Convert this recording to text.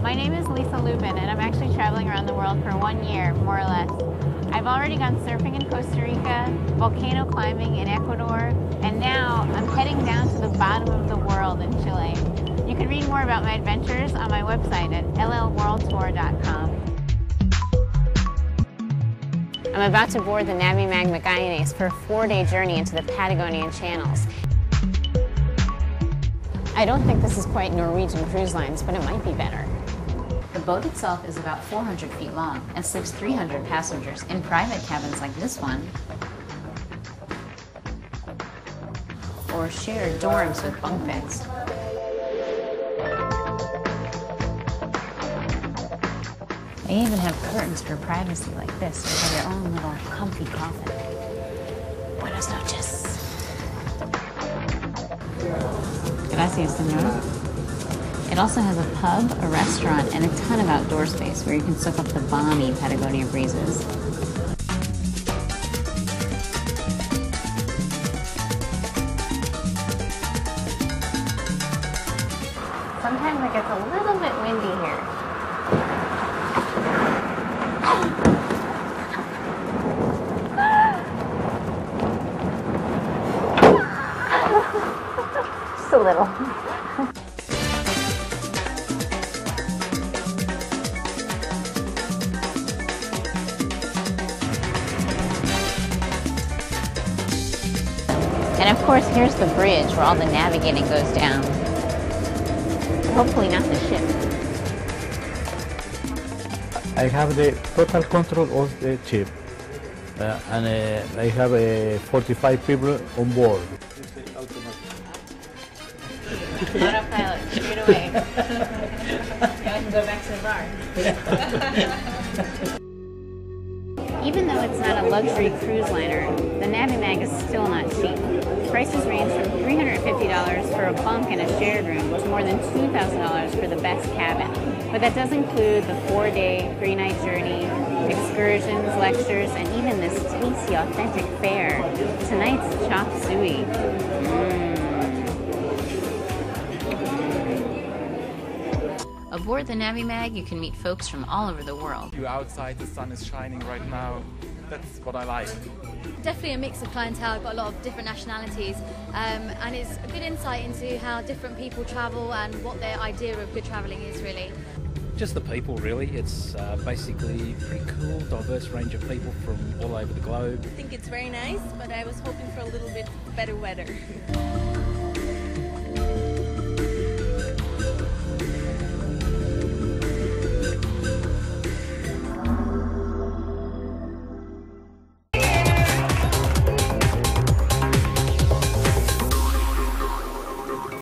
My name is Lubin, and I'm actually traveling around the world for 1 year, more or less. I've already gone surfing in Costa Rica, volcano climbing in Ecuador, and now I'm heading down to the bottom of the world in Chile. You can read more about my adventures on my website at llworldtour.com. I'm about to board the Navimag Magallanes for a 4-day journey into the Patagonian channels. I don't think this is quite Norwegian cruise lines, but it might be better. The boat itself is about 400 feet long and sleeps 300 passengers in private cabins like this one, or shared dorms with bunk beds. They even have curtains for privacy like this, to have your own little comfy coffin. Buenas noches. Gracias, señor. It also has a pub, a restaurant, and a ton of outdoor space where you can soak up the balmy Patagonia breezes. Sometimes it gets a little bit windy here. Just a little. And of course, here's the bridge where all the navigating goes down. Hopefully not the ship. I have the total control of the ship, and I have 45 people on board. Autopilot, straight away. Now I can go back to the bar. Even though it's not a luxury cruise liner, the Navimag is still not cheap. Prices range from $350 for a bunk in a shared room to more than $2,000 for the best cabin. But that does include the 4-day, 3-night journey, excursions, lectures, and even this tasty, authentic fare. Tonight's chop suey. Aboard the Navimag, you can meet folks from all over the world. You're outside, the sun is shining right now. That's what I like. Definitely a mix of clientele. I've got a lot of different nationalities, and it's a good insight into how different people travel and what their idea of good travelling is, really. Just the people, really. It's basically pretty cool, diverse range of people from all over the globe. I think it's very nice, but I was hoping for a little bit better weather.